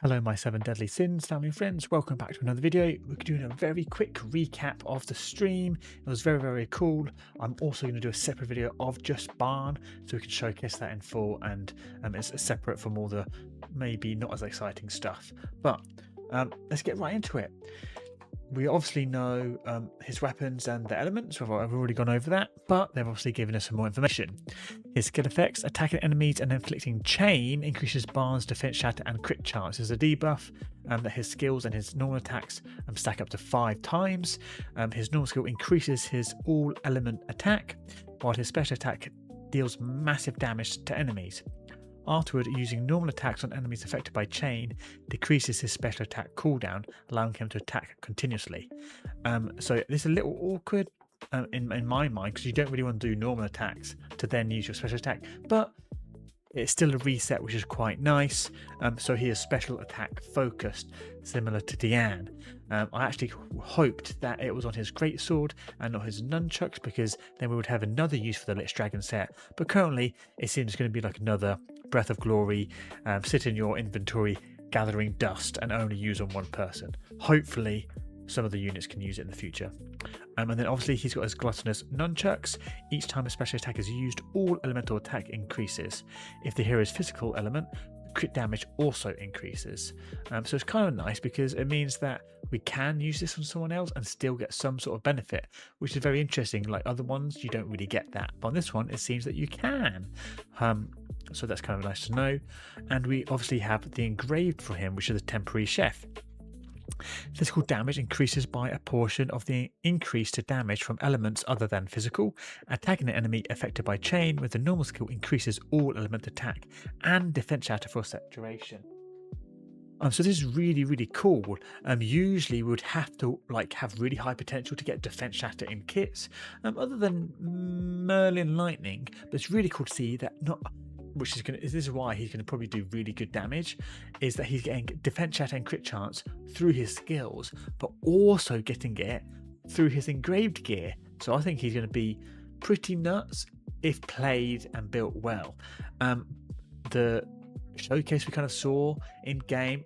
Hello, my 7 deadly sins, family and friends. Welcome back to another video. We're doing a very quick recap of the stream. It was very cool. I'm also going to do a separate video of just Barn so we can showcase that in full, and it's separate from all the maybe not as exciting stuff. But let's get right into it. We obviously know his weapons and the elements. I've already gone over that, but they've obviously given us some more information. His skill effects: attacking enemies and inflicting chain increases Barn's defense, shatter, and crit chance. There's a debuff that his skills and his normal attacks stack up to 5 times. His normal skill increases his all element attack, while his special attack deals massive damage to enemies. Afterward, using normal attacks on enemies affected by chain decreases his special attack cooldown, allowing him to attack continuously. So this is a little awkward in my mind, because you don't really want to do normal attacks to then use your special attack, but it's still a reset, which is quite nice. So he is special attack focused, similar to Deanne. I actually hoped that it was on his greatsword and not his nunchucks, because then we would have another use for the Lich Dragon set. But currently, it seems going to be like another Breath of Glory, sit in your inventory, gathering dust, and only use on one person. Hopefully, some of the units can use it in the future. And then obviously he's got his gluttonous nunchucks. Each time a special attack is used, all elemental attack increases. If the hero's physical element, crit damage also increases. So it's kind of nice, because it means that we can use this on someone else and still get some sort of benefit, which is very interesting. Like other ones, you don't really get that, but on this one it seems that you can. So that's kind of nice to know. And we obviously have the engraved for him, which is the temporary chef. Physical damage increases by a portion of the increase to damage from elements other than physical. Attacking an enemy affected by chain with the normal skill increases all element attack and defense shatter for a set duration. So this is really cool. Usually we would have to have really high potential to get defense shatter in kits, other than Merlin Lightning. But it's really cool to see that this is why he's going to probably do really good damage, is that he's getting defense shatter and crit chance through his skills, but also getting it through his engraved gear. So I think he's going to be pretty nuts if played and built well. The showcase we kind of saw in game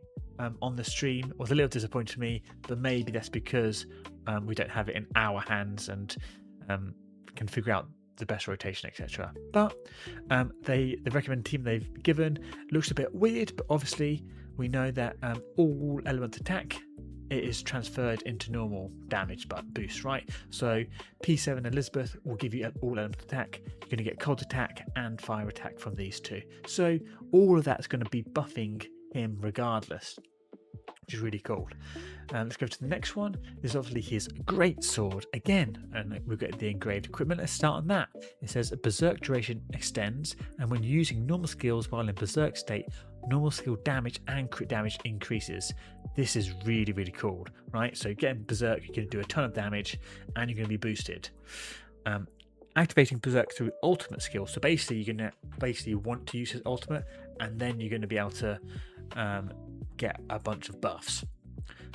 on the stream was a little disappointing to me, but maybe that's because we don't have it in our hands and can figure out the best rotation, etc. But the recommended team they've given looks a bit weird, but obviously we know that all element attack is transferred into normal damage but boost, right? So P7 Elizabeth will give you all element attack. You're going to get cold attack and fire attack from these two, so all of that's going to be buffing him regardless, which is really cool. Let's go to the next one. This is obviously his great sword again, and we've got the engraved equipment. Let's start on that. It says berserk duration extends, and when using normal skills while in berserk state, normal skill damage and crit damage increases. This is really cool, right? So getting berserk, you're going to do a ton of damage and you're going to be boosted. Activating berserk through ultimate skill. So basically you're going to want to use his ultimate, and then you're going to be able to get a bunch of buffs.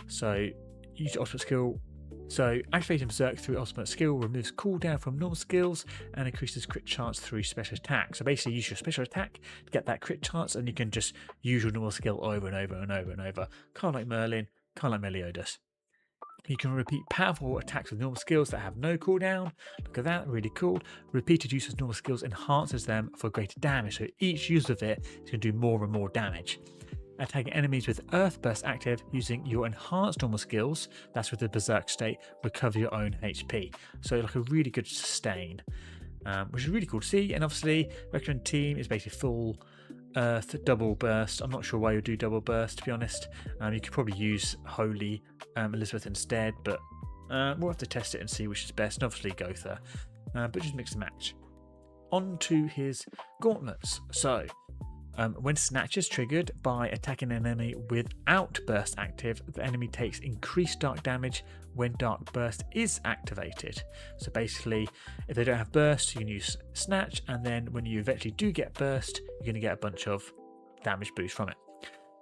So use ultimate skill. So activating berserk through ultimate skill removes cooldown from normal skills and increases crit chance through special attack. So basically use your special attack to get that crit chance, and you can just use your normal skill over and over, kind of like Merlin, kind of like Meliodas. You can repeat powerful attacks with normal skills that have no cooldown. Look at that, really cool. Repeated use of normal skills enhances them for greater damage, so each use of it is going to do more and more damage. Attacking enemies with Earth Burst active using your enhanced normal skills, that's with the berserk state, recover your own HP. So like a really good sustain, which is really cool to see. And obviously recommended team is basically full Earth double burst. I'm not sure why you do double burst, to be honest. You could probably use Holy Elizabeth instead, but we'll have to test it and see which is best, and obviously Gotha, but just mix and match. On to his gauntlets. So when snatch is triggered by attacking an enemy without burst active, the enemy takes increased dark damage when dark burst is activated. So basically, if they don't have burst, you can use snatch, and then when you eventually do get burst, you're going to get a bunch of damage boost from it.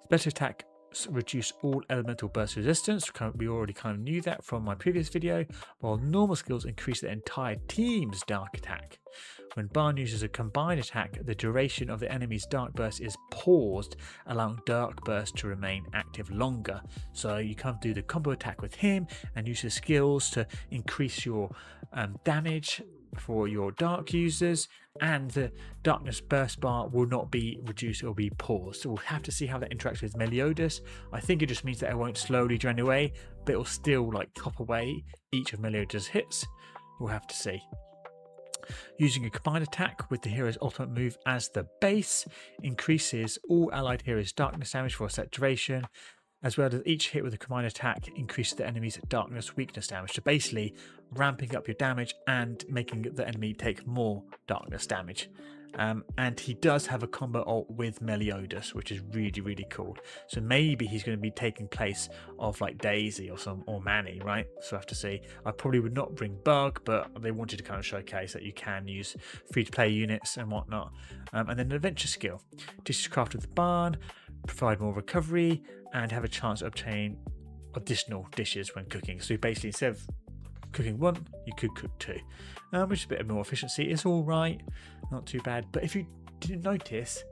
Special attack reduce all elemental burst resistance. We already kind of knew that from my previous video, while normal skills increase the entire team's dark attack. When Barn uses a combined attack, the duration of the enemy's dark burst is paused, allowing dark burst to remain active longer. So you can do the combo attack with him and use his skills to increase your damage for your dark users, and the darkness burst bar will not be reduced, it will be paused. So we'll have to see how that interacts with Meliodas. I think it just means that it won't slowly drain away, but it will still like chop away each of Meliodas' hits. We'll have to see. Using a combined attack with the hero's ultimate move as the base increases all allied heroes' darkness damage for a set duration, as well as each hit with a combined attack increases the enemy's darkness weakness damage. So basically ramping up your damage and making the enemy take more darkness damage. And he does have a combo ult with Meliodas, which is really, really cool. So maybe he's going to be taking place of like Daisy or Manny, right? So I have to see. I probably would not bring Bug, but they wanted to kind of showcase that you can use free-to-play units and whatnot. And then an adventure skill. Dishes crafted with the barn, provide more recovery, and have a chance to obtain additional dishes when cooking. So basically, instead of cooking one, you could cook two, which is a bit of more efficiency. It's all right, not too bad. But if you didn't notice,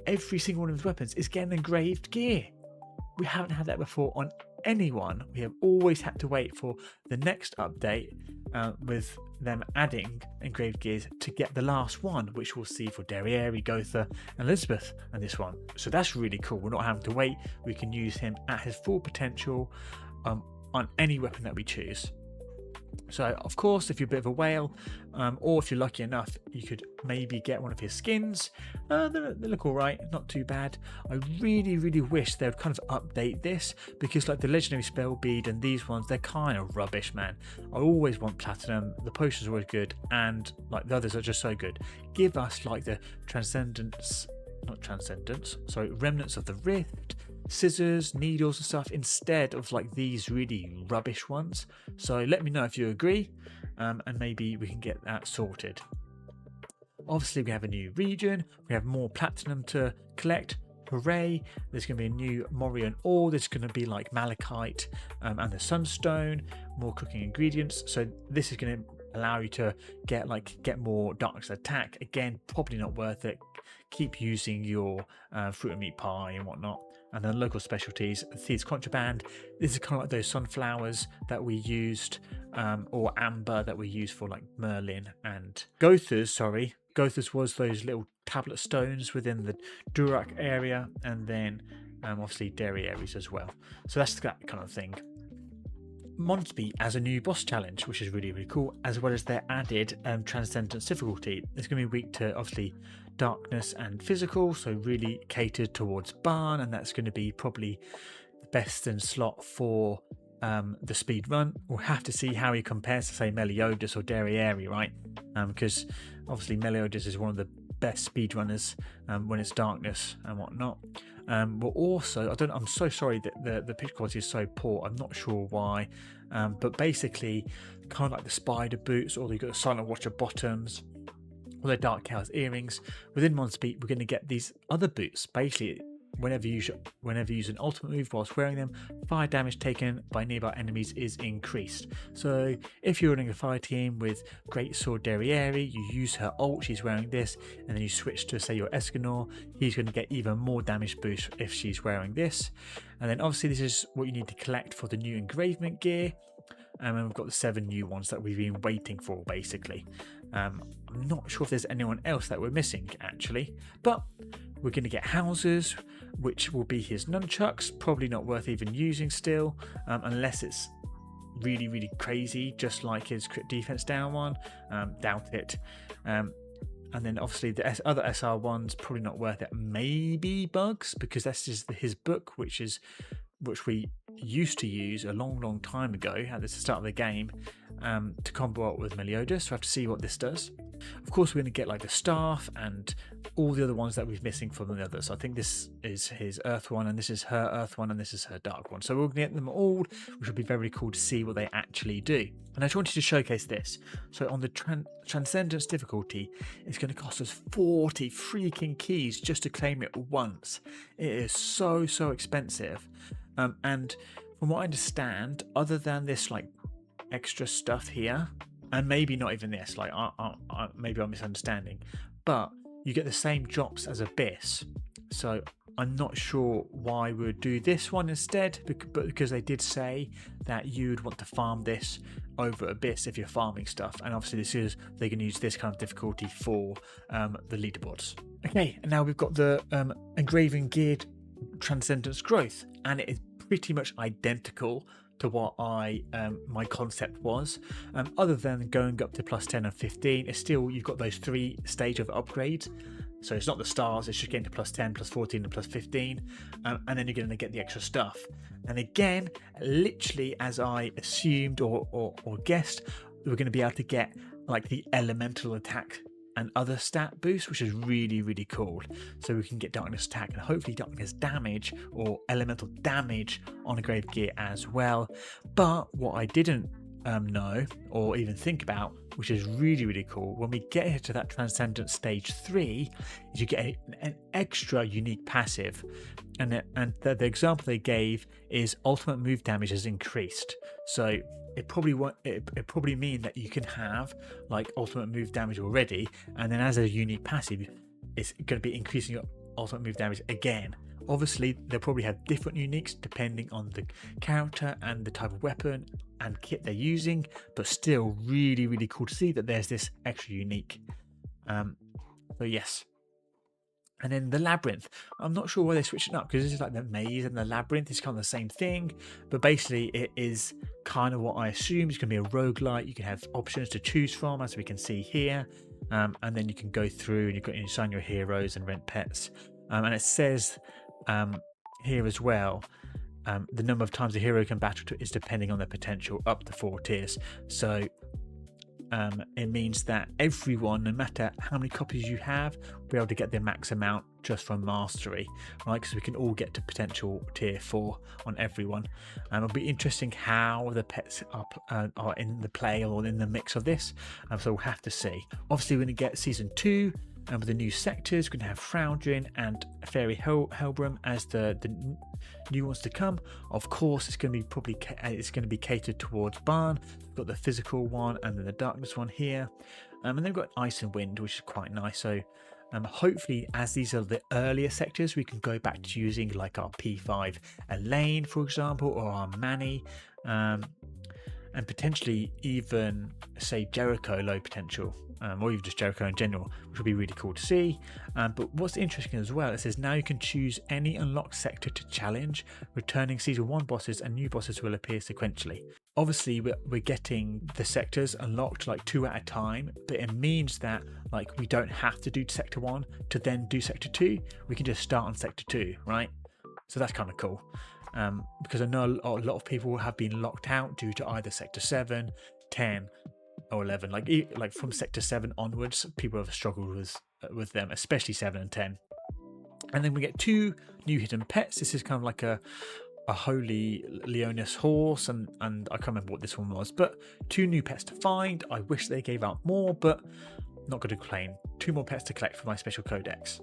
every single one of his weapons is getting engraved gear. We haven't had that before on anyone. We have always had to wait for the next update with them adding engraved gears to get the last one, which we'll see for Derriere, Gotha and Elizabeth and this one. So that's really cool. We're not having to wait. We can use him at his full potential on any weapon that we choose. So of course, if you're a bit of a whale, or if you're lucky enough, you could maybe get one of his skins. They look all right, not too bad. I really, really wish they would kind of update this, because like the legendary spell bead and these ones, they're kind of rubbish, man. I always want platinum. The potions are always good, and like the others are just so good. Give us like the remnants of the rift, scissors, needles and stuff, instead of like these really rubbish ones. So let me know if you agree, and maybe we can get that sorted. Obviously we have a new region, we have more platinum to collect. Hooray! There's going to be a new Morian ore. There's going to be like malachite and the sunstone, more cooking ingredients. So this is going to allow you to get more darkness attack. Again, probably not worth it. Keep using your fruit and meat pie and whatnot. And then local specialties, Thieves Contraband. This is kind of like those sunflowers that we used, or amber that we used for like Merlin and Gotha's. Gotha's was those little tablet stones within the Durak area, and then obviously Derriere's as well. So that's that kind of thing. Monsby as a new boss challenge, which is really, really cool, as well as their added transcendence difficulty. It's going to be weak to obviously darkness and physical, so really catered towards Barn, and that's going to be probably the best in slot for the speed run. We'll have to see how he compares to say Meliodas or Derriere, right? Because obviously Meliodas is one of the best speedrunners when it's darkness and whatnot. But also, I'm so sorry that the picture quality is so poor. I'm not sure why, but basically, kind of like the spider boots, or you've got the silent watcher bottoms, or the dark cow's earrings. Within Monspeed, we're going to get these other boots. Basically, whenever you use an ultimate move whilst wearing them, fire damage taken by nearby enemies is increased. So if you're running a fire team with Great Sword Derriere, you use her ult, she's wearing this, and then you switch to say your Escanor, he's going to get even more damage boost if she's wearing this. And then obviously this is what you need to collect for the new engravement gear. And we've got the 7 new ones that we've been waiting for, basically. I'm not sure if there's anyone else that we're missing, actually. But we're going to get houses, which will be his nunchucks. Probably not worth even using still, unless it's really, really crazy, just like his crit defense down one. Doubt it. And then obviously the other SR ones, probably not worth it. Maybe Bugs, because that's just his book, which we used to use a long time ago at the start of the game to combo out with Meliodas. So I have to see what this does. Of course, we're going to get like the staff and all the other ones that we're missing from the others. So I think this is his earth one, and this is her earth one, and this is her dark one. So we're going to get them all, which will be very cool to see what they actually do. And I just wanted to showcase this. So on the Transcendence difficulty, it's going to cost us 40 freaking keys just to claim it once. It is so expensive. And from what I understand, other than this like extra stuff here, and maybe not even this, like maybe I'm misunderstanding, but you get the same drops as Abyss. So I'm not sure why we would do this one instead, but because they did say that you'd want to farm this over Abyss if you're farming stuff, and obviously they can use this kind of difficulty for the leaderboards. Okay, and now we've got the engraving geared Transcendence growth, and it is pretty much identical to what my concept was, other than going up to plus 10 and 15. It's still, you've got those 3 stage of upgrades, so it's not the stars, it's just getting to plus 10, plus 14 and plus 15, and then you're going to get the extra stuff. And again, literally as I assumed or guessed, we're going to be able to get like the elemental attack and other stat boosts, which is really cool. So we can get darkness attack and hopefully darkness damage or elemental damage on a grave gear as well. But what I didn't know or even think about, which is really cool, when we get here to that Transcendence stage 3, is you get an extra unique passive, and the example they gave is ultimate move damage is increased. So it probably mean that you can have like ultimate move damage already, and then as a unique passive, it's going to be increasing your ultimate move damage again. Obviously, they'll probably have different uniques depending on the character and the type of weapon and kit they're using, but still really cool to see that there's this extra unique. So yes. And then the labyrinth, I'm not sure why they're switching up, because this is like the maze and the labyrinth is kind of the same thing, but basically it is kind of what I assume is going to be a roguelite. You can have options to choose from, as we can see here, and then you can go through and you can assign your heroes and rent pets, and it says here as well, the number of times a hero can battle is depending on their potential, up to 4 tiers. So it means that everyone, no matter how many copies you have, will be able to get the max amount just from mastery, right? Because we can all get to potential tier 4 on everyone. It'll be interesting how the pets are in the play or in the mix of this, so we'll have to see. Obviously, we're going to get season 2. And with the new sectors, we're going to have Fraudrin and Fairy Helbram as the new ones to come. Of course, it's going to be catered towards Barn. We've got the physical one and then the darkness one here, and then we've got Ice and Wind, which is quite nice. So hopefully, as these are the earlier sectors, we can go back to using like our P5 Elaine, for example, or our Manny, and potentially even say Jericho low potential, or even just Jericho in general, which would be really cool to see. But what's interesting as well, it says now you can choose any unlocked sector to challenge. Returning season 1 bosses and new bosses will appear sequentially. Obviously, we're getting the sectors unlocked like 2 at a time, but it means that like we don't have to do sector 1 to then do sector 2. We can just start on sector 2, right? So that's kind of cool. Because I know a lot of people have been locked out due to either sector 7, 10 or 11. Like from sector 7 onwards, people have struggled with them, especially 7 and 10. And then we get 2 new hidden pets. This is kind of like a holy Leonis horse, and I can't remember what this one was, but 2 new pets to find. I wish they gave out more, but not going to complain. 2 more pets to collect for my special codex.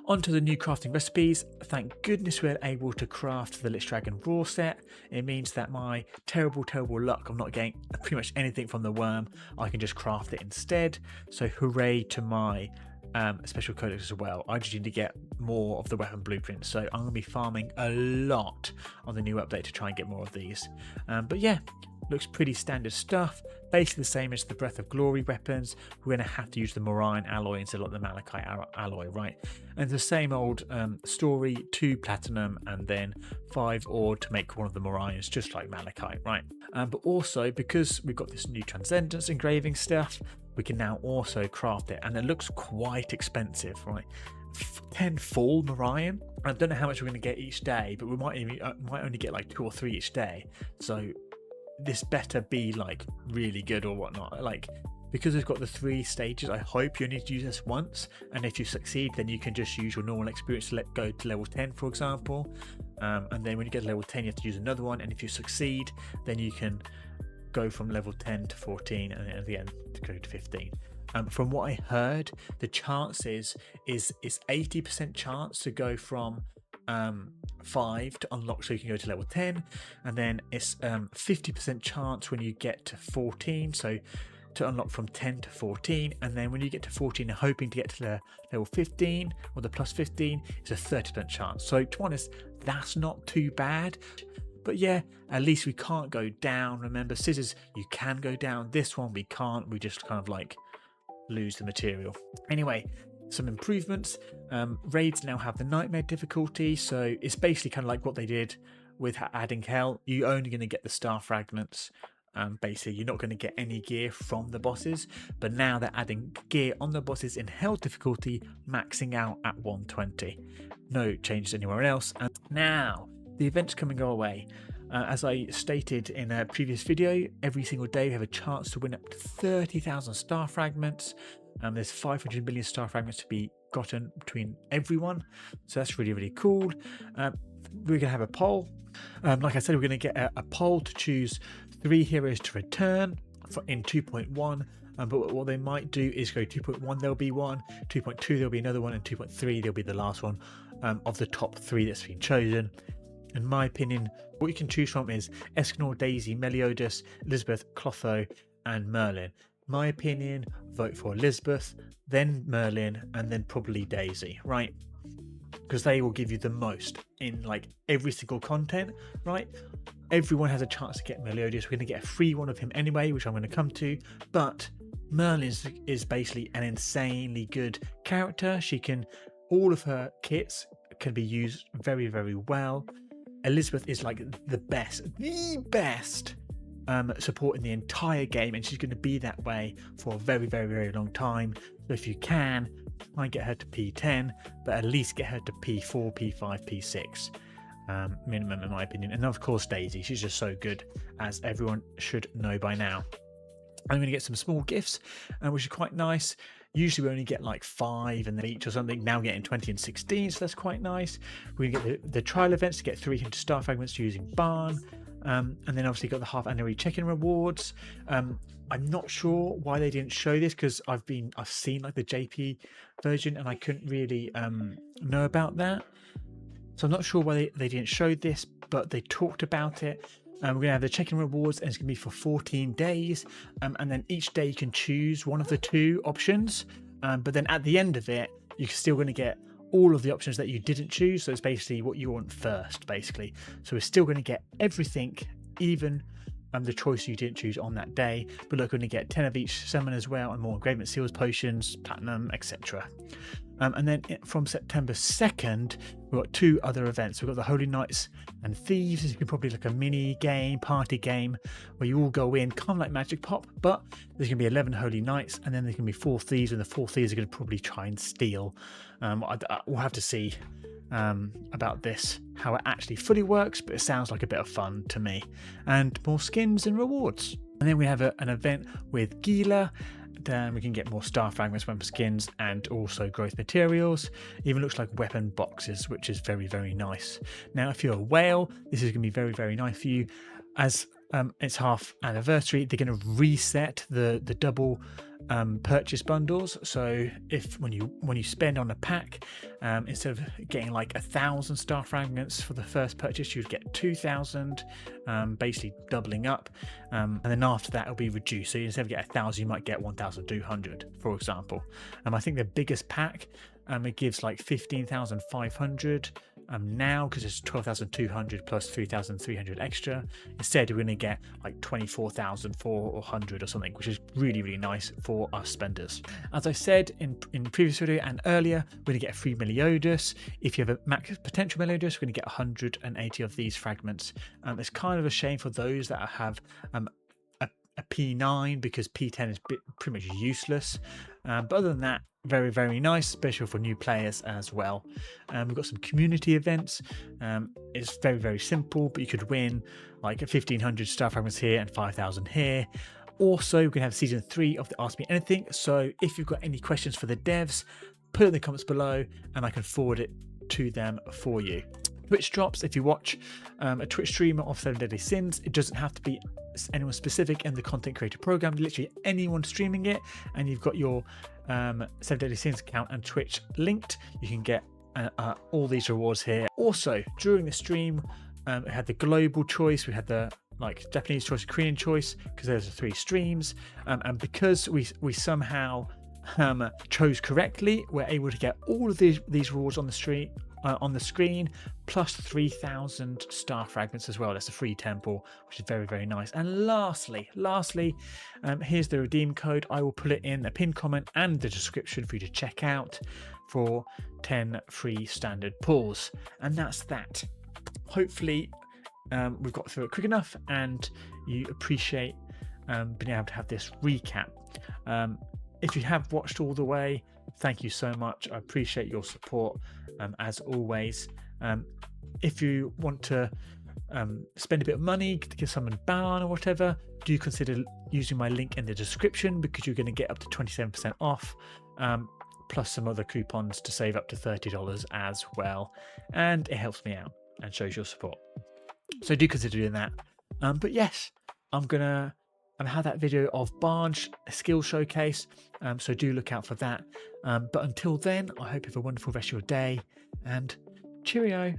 Onto the new crafting recipes. Thank goodness we're able to craft the Lich Dragon Raw set. It means that my terrible luck, I'm not getting pretty much anything from the worm. I can just craft it instead. So hooray to my special codex as well. I just need to get more of the weapon blueprints. So I'm going to be farming a lot on the new update to try and get more of these. But yeah, looks pretty standard stuff. Basically the same as the Breath of Glory weapons. We're going to have to use the Moraine alloy instead of the Malachite alloy, right? And the same old story, 2 platinum and then 5 ore to make one of the Moraines, just like Malachite, right? But also, because we've got this new Transcendence engraving stuff, we can now also craft it, and it looks quite expensive, right? 10 full Moraine. I don't know how much we're going to get each day, but we might only get like 2 or 3 each day. So this better be like really good or whatnot. Like Because we've got the 3 stages, I hope you need to use this once, and if you succeed then you can just use your normal experience to go to level 10, for example, and then when you get to level 10 you have to use another one, and if you succeed then you can go from level 10 to 14 and then at the end to go to 15. From what I heard, the chances is 80% chance to go from 5 to unlock so you can go to level 10, and then it's 50% chance when you get to 14, so to unlock from 10 to 14, and then when you get to 14 hoping to get to the level 15 or the plus 15, it's a 30% chance. So to be honest, that's not too bad. But yeah, at least we can't go down. Remember, scissors, you can go down. This one we can't. We just kind of like lose the material. Anyway, some improvements. Raids now have the nightmare difficulty, so it's basically kind of like what they did with adding hell. You're only going to get the star fragments. Basically, you're not going to get any gear from the bosses, but now they're adding gear on the bosses in hell difficulty, maxing out at 120. No changes anywhere else. And now the events come and go away. As I stated in a previous video, every single day we have a chance to win up to 30,000 star fragments. There's 500 million star fragments to be gotten between everyone, so that's really, really cool. We're going to have a poll. Like I said, we're going to get a poll to choose 3 heroes to return in 2.1. But what they might do is go 2.1, there'll be one, 2.2, there'll be another one, and 2.3, there'll be the last one of the top 3 that's been chosen. In my opinion, what you can choose from is Escanor, Daisy, Meliodas, Elizabeth, Clotho, and Merlin. My opinion, vote for Elizabeth, then Merlin, and then probably Daisy, right? Because they will give you the most in like every single content, right? Everyone has a chance to get Meliodas. We're going to get a free one of him anyway, which I'm going to come to, but Merlin is basically an insanely good character. All of her kits can be used very, very well. Elizabeth is like the best support in the entire game, and she's going to be that way for a very, very, very long time. So if you can, try and get her to P10, but at least get her to P4, P5, P6 minimum, in my opinion. And of course Daisy, she's just so good, as everyone should know by now. I'm going to get some small gifts, which is quite nice. Usually we only get like 5 and then each or something. Now we're getting 20 and 16, so that's quite nice. We're going to get the trial events to get 300 star fragments using Barn. And then obviously got the half annual check-in rewards. I'm not sure why they didn't show this, because I've seen like the JP version and I couldn't really know about that. So I'm not sure why they didn't show this, but they talked about it. We're going to have the check-in rewards, and it's going to be for 14 days. And then each day you can choose one of the 2 options. But then at the end of it, you're still going to get all of the options that you didn't choose. So it's basically what you want first, basically. So we're still going to get everything, even the choice you didn't choose on that day. But look, we're going to get 10 of each summon as well, and more engravement seals, potions, platinum, etc. And then from September 2nd, we've got 2 other events. We've got the Holy Knights and Thieves. This is probably like a mini game, party game, where you all go in, kind of like Magic Pop, but there's going to be 11 Holy Knights, and then there's going to be 4 Thieves, and the 4 Thieves are going to probably try and steal. We'll have to see about this, how it actually fully works, but it sounds like a bit of fun to me. And more skins and rewards. And then we have an event with Gila. Then we can get more star fragments, weapon skins, and also growth materials. Even looks like weapon boxes, which is very, very nice. Now, if you're a whale, this is going to be very, very nice for you. As it's half anniversary, they're going to reset the double purchase bundles. So if when you spend on a pack, instead of getting like 1,000 star fragments for the first purchase, you'd get 2,000, basically doubling up, and then after that it'll be reduced. So instead of getting 1,000, you might get 1,200, for example. I think the biggest pack, it gives like 15,500 now, because it's 12,200 plus 3,300 extra. Instead, we're going to get like 24,400 or something, which is really, really nice for us spenders. As I said in previous video and earlier, we're going to get a free Meliodas. If you have a max potential Meliodas, we're going to get 180 of these fragments. It's kind of a shame for those that have a P9, because P10 is pretty much useless. But other than that, very, very nice, special for new players as well. We've got some community events. It's very, very simple, but you could win like 1,500 star fragments here and 5,000 here. Also, we're going to have season 3 of the Ask Me Anything. So if you've got any questions for the devs, put it in the comments below and I can forward it to them for you. Twitch drops. If you watch a Twitch streamer of 7 Deadly Sins, it doesn't have to be anyone specific in the content creator program, literally anyone streaming it, and you've got your 7 Deadly Sins account and Twitch linked, you can get all these rewards here. Also, during the stream, we had the global choice, we had the Japanese choice, Korean choice, because there's 3 streams, and because we somehow chose correctly, we're able to get all of these rewards on the screen, plus 3,000 star fragments as well. That's a free temple, which is very, very nice. And lastly, here's the redeem code. I will put it in a pinned comment and the description for you to check out for 10 free standard pulls. And that's that. Hopefully we've got through it quick enough and you appreciate being able to have this recap. If you have watched all the way, thank you so much. I appreciate your support as always. If you want to spend a bit of money to give someone ban or whatever, do consider using my link in the description, because you're going to get up to 27% off, plus some other coupons to save up to $30 as well. And it helps me out and shows your support. So do consider doing that. But yes, I'm gonna have that video of Barge skill showcase, so do look out for that. But until then, I hope you have a wonderful rest of your day, and cheerio.